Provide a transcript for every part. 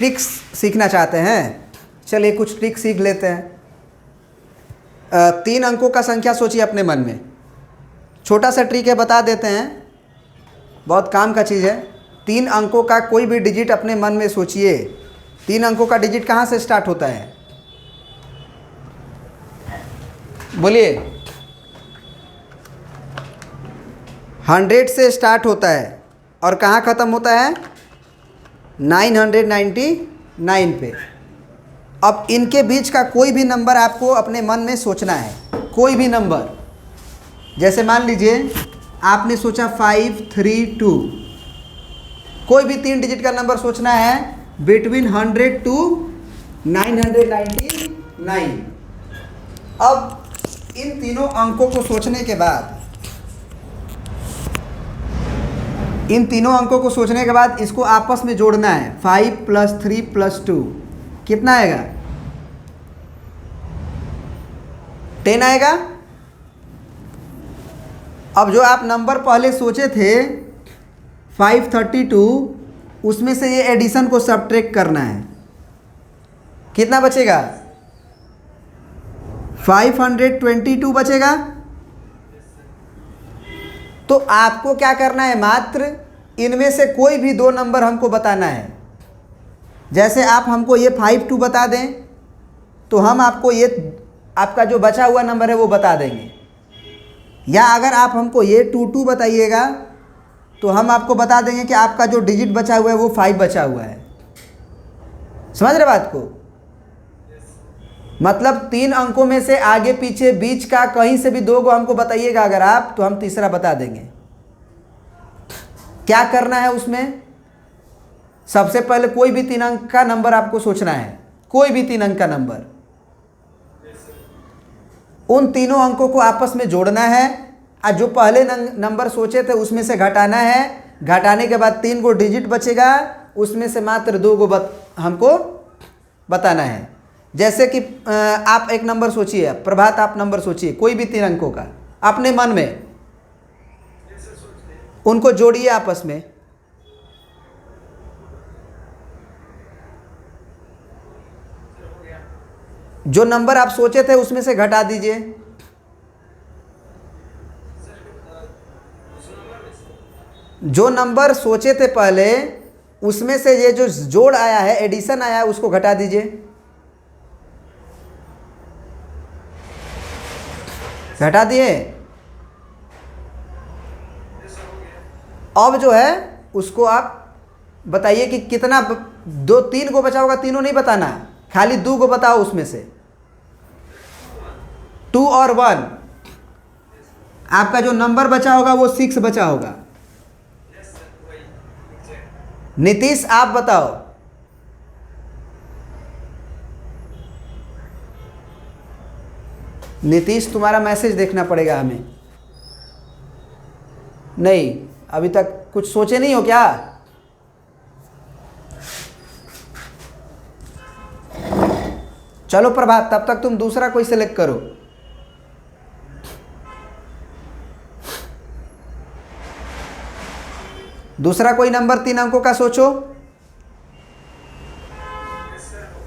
Tricks सीखना चाहते हैं, चलिए कुछ ट्रिक सीख लेते हैं। 3 अंकों का संख्या सोचिए अपने मन में। छोटा सा ट्रिक है, बता देते हैं, बहुत काम का चीज़ है। 3 अंकों का कोई भी डिजिट अपने मन में सोचिए। 3 अंकों का डिजिट कहाँ से स्टार्ट होता है? बोलिए। 100 से स्टार्ट होता है और कहाँ ख़त्म होता है? 999 पे। अब इनके बीच का कोई भी नंबर आपको अपने मन में सोचना है, कोई भी नंबर। जैसे मान लीजिए आपने सोचा 532, कोई भी 3 डिजिट का नंबर सोचना है बिटवीन 100 टू 999। अब इन तीनों अंकों को सोचने के बाद, इसको आपस में जोड़ना है। 5 + 3 + 2 कितना आएगा? 10 आएगा। अब जो आप नंबर पहले सोचे थे 532, उसमें से ये एडिशन को सब्ट्रैक्ट करना है। कितना बचेगा? 522 बचेगा। तो आपको क्या करना है, मात्र इनमें से कोई भी 2 नंबर हमको बताना है। जैसे आप हमको ये 52 बता दें तो हम आपको ये आपका जो बचा हुआ नंबर है वो बता देंगे, या अगर आप हमको ये 22 बताइएगा तो हम आपको बता देंगे कि आपका जो डिजिट बचा हुआ है वो 5 बचा हुआ है। समझ रहे बात को? मतलब 3 अंकों में से आगे पीछे बीच का कहीं से भी 2 को हमको बताइएगा अगर आप, तो हम तीसरा बता देंगे। क्या करना है उसमें? सबसे पहले कोई भी 3 अंक का नंबर आपको सोचना है, कोई भी 3 अंक का नंबर। उन तीनों अंकों को आपस में जोड़ना है और जो पहले नंबर सोचे थे उसमें से घटाना है। घटाने के बाद 3 को डिजिट बचेगा, उसमें से मात्र 2 को हमको बताना है। जैसे कि आप एक नंबर सोचिए, प्रभात आप नंबर सोचिए कोई भी 3 अंकों का अपने मन में, उनको जोड़िए आपस में। जो नंबर आप सोचे थे उसमें से घटा दीजिए। जो नंबर सोचे थे पहले उसमें से ये जो जोड़ आया है, एडिशन आया है, उसको घटा दीजिए। घटा दिए। अब जो है उसको आप बताइए कि कितना 3 को बचा होगा। तीनों नहीं बताना, खाली 2 को बताओ। उसमें से 2 और 1, आपका जो नंबर बचा होगा वो 6 बचा होगा। नीतीश आप बताओ। नीतीश तुम्हारा मैसेज देखना पड़ेगा हमें। नहीं, अभी तक कुछ सोचे नहीं हो क्या? चलो प्रभात, तब तक तुम दूसरा कोई सेलेक्ट करो। दूसरा कोई नंबर 3 अंकों का सोचो,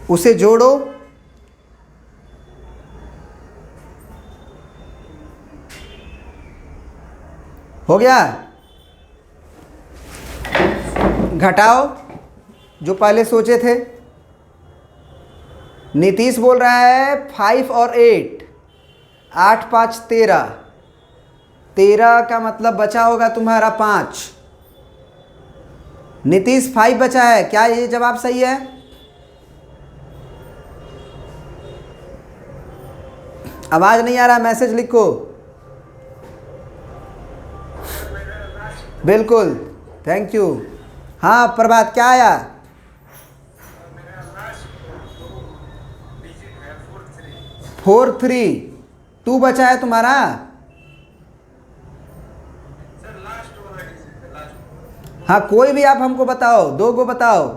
उसे जोड़ो। हो गया? घटाओ जो पहले सोचे थे। नीतीश बोल रहा है 5 और 8, 8 5 13। 13 का मतलब बचा होगा तुम्हारा 5। नीतीश 5 बचा है, क्या ये जवाब सही है? आवाज नहीं आ रहा, मैसेज लिखो। बिल्कुल, थैंक यू। हाँ प्रभात, क्या आया? 43। 2 बचा है तुम्हारा। हाँ, कोई भी आप हमको बताओ, 2 को बताओ।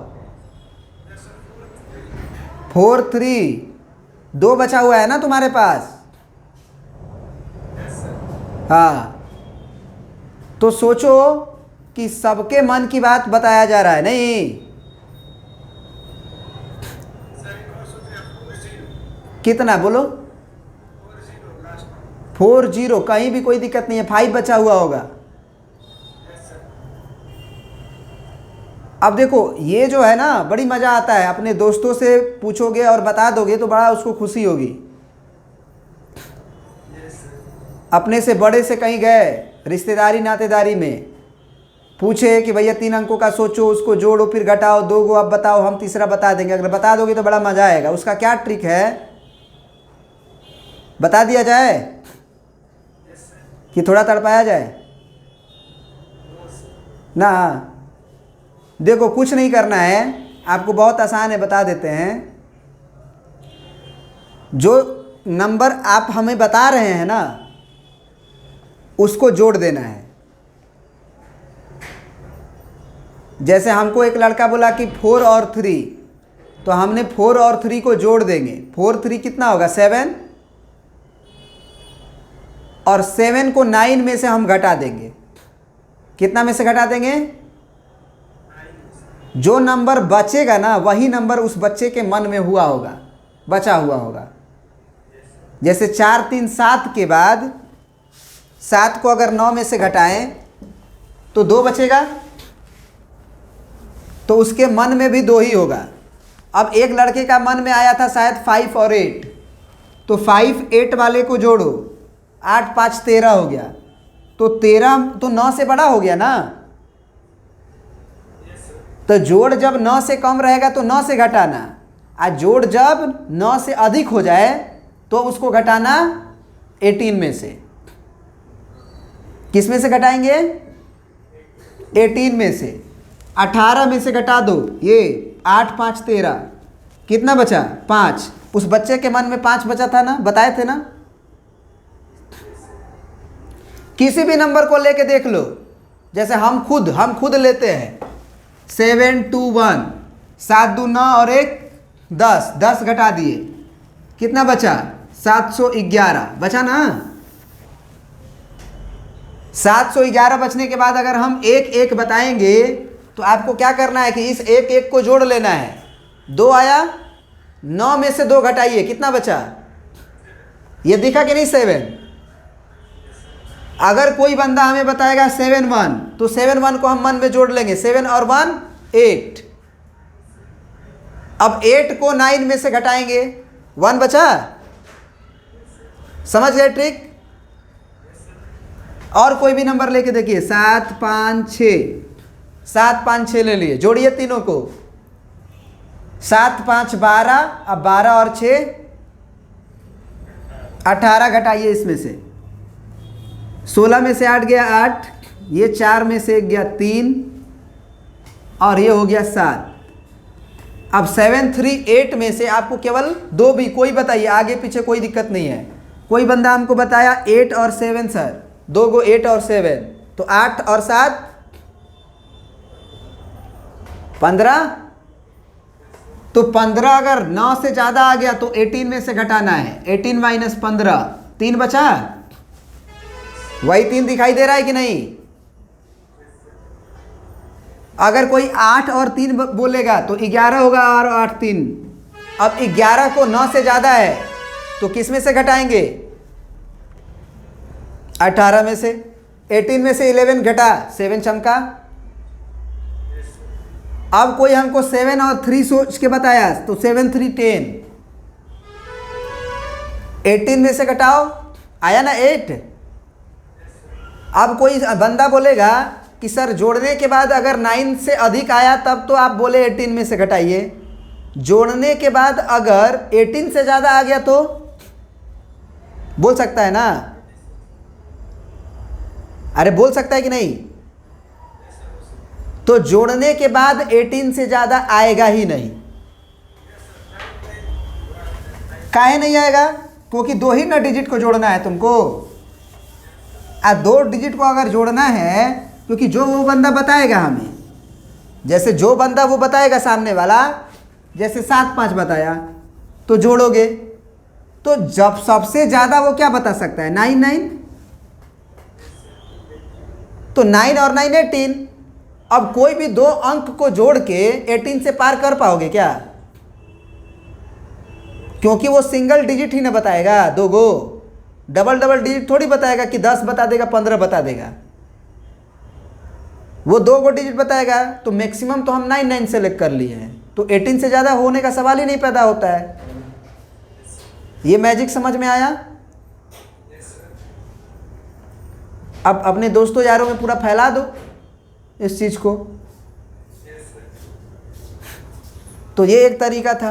43, 2 बचा हुआ है ना तुम्हारे पास? हाँ, तो सोचो कि सबके मन की बात बताया जा रहा है। नहीं, कितना बोलो? 40। कहीं भी कोई दिक्कत नहीं है, 5 बचा हुआ होगा। अब देखो ये जो है ना बड़ी मज़ा आता है, अपने दोस्तों से पूछोगे और बता दोगे तो बड़ा उसको खुशी होगी। अपने से बड़े से कहीं गए रिश्तेदारी नातेदारी में, पूछे कि भैया 3 अंकों का सोचो, उसको जोड़ो फिर घटाओ, 2 गो अब बताओ, हम तीसरा बता देंगे। अगर बता दोगे तो बड़ा मज़ा आएगा। उसका क्या ट्रिक है बता दिया जाए कि थोड़ा तड़पाया जाए ना? देखो कुछ नहीं करना है आपको, बहुत आसान है, बता देते हैं। जो नंबर आप हमें बता रहे हैं ना उसको जोड़ देना है। जैसे हमको एक लड़का बोला कि 4 और 3, तो हमने 4 और 3 को जोड़ देंगे। 4 3 कितना होगा? 7। और 7 को 9 में से हम घटा देंगे। कितना में से घटा देंगे? जो नंबर बचेगा ना वही नंबर उस बच्चे के मन में हुआ होगा, बचा हुआ होगा। जैसे 4 3 7 के बाद 7 को अगर 9 में से घटाएं तो 2 बचेगा, तो उसके मन में भी 2 ही होगा। अब एक लड़के का मन में आया था शायद 5 और 8, तो 5 8 वाले को जोड़ो, 8 5 13 हो गया। तो 13 तो 9 से बड़ा हो गया ना, तो जोड़ जब 9 से कम रहेगा तो 9 से घटाना, और जोड़ जब 9 से अधिक हो जाए तो उसको घटाना 18 में से। किस में से घटाएंगे? 18 में से। 18 में से घटा दो, ये 8 5 13, कितना बचा? 5। उस बच्चे के मन में 5 बचा था ना, बताए थे ना। किसी भी नंबर को लेके देख लो, जैसे हम खुद लेते हैं 7 2 1, 7 2 9 और 1 10, 10 घटा दिए, कितना बचा? 711 बचा ना। 711 बचने के बाद अगर हम 1 1 बताएंगे तो आपको क्या करना है कि इस 1 1 को जोड़ लेना है। 2 आया, 9 में से 2 घटाइए, कितना बचा? ये दिखा कि नहीं? 7। अगर कोई बंदा हमें बताएगा 7 1, तो 7 1 को हम मन में जोड़ लेंगे। 7 और 1 8। अब 8 को 9 में से घटाएंगे, 1 बचा। समझ गए ट्रिक? और कोई भी नंबर लेके देखिए, 7 5 6, 7 5 6 ले लिए, जोड़िए तीनों को। 7 5 12, अब 12 और 6 18, घटाइए इसमें से। 16 में से 8 गया 8, ये 4 में से 1 गया 3, और ये हो गया 7। अब 7 3 8 में से आपको केवल 2 भी कोई बताइए, आगे पीछे कोई दिक्कत नहीं है। कोई बंदा हमको बताया 8 और 7 सर, 2 गो 8 और 7, तो 8 और 7 15। तो 15 अगर 9 से ज़्यादा आ गया तो 18 में से घटाना है। 18 माइनस 15, 3 बचा। वही 3 दिखाई दे रहा है कि नहीं? अगर कोई 8 और 3 बोलेगा तो 11 होगा, और 8 3। अब 11 को 9 से ज़्यादा है तो किस में से घटाएंगे? 18 में से। 18 में से 11 घटा, 7 चमका। अब कोई हमको 7 और 3 सोच के बताया तो 7 3 10। 18 में से घटाओ, आया ना 8। अब कोई बंदा बोलेगा कि सर जोड़ने के बाद अगर 9 से अधिक आया तब तो आप बोले 18 में से घटाइए, जोड़ने के बाद अगर 18 से ज़्यादा आ गया तो बोल सकता है ना? अरे बोल सकता है कि नहीं? तो जोड़ने के बाद 18 से ज़्यादा आएगा ही नहीं। काहे नहीं आएगा? क्योंकि 2 ही ना डिजिट को जोड़ना है तुमको। 2 डिजिट को अगर जोड़ना है, क्योंकि जो वो बंदा बताएगा हमें, जैसे जो बंदा वो बताएगा सामने वाला, जैसे 7 5 बताया तो जोड़ोगे, तो जब सबसे ज़्यादा वो क्या बता सकता है? 9 9। तो 9 और 9 18। अब कोई भी 2 अंक को जोड़ के 18 से पार कर पाओगे क्या? क्योंकि वो सिंगल डिजिट ही ना बताएगा, दो गो डबल डबल डिजिट थोड़ी बताएगा कि 10 बता देगा 15 बता देगा। वो दो गो डिजिट बताएगा। तो मैक्सिमम तो हम 99 सेलेक्ट कर लिए हैं, तो 18 से ज़्यादा होने का सवाल ही नहीं पैदा होता है। ये मैजिक समझ में आया? अब अपने दोस्तों यारों में पूरा फैला दो इस चीज़ को। तो ये एक तरीका था।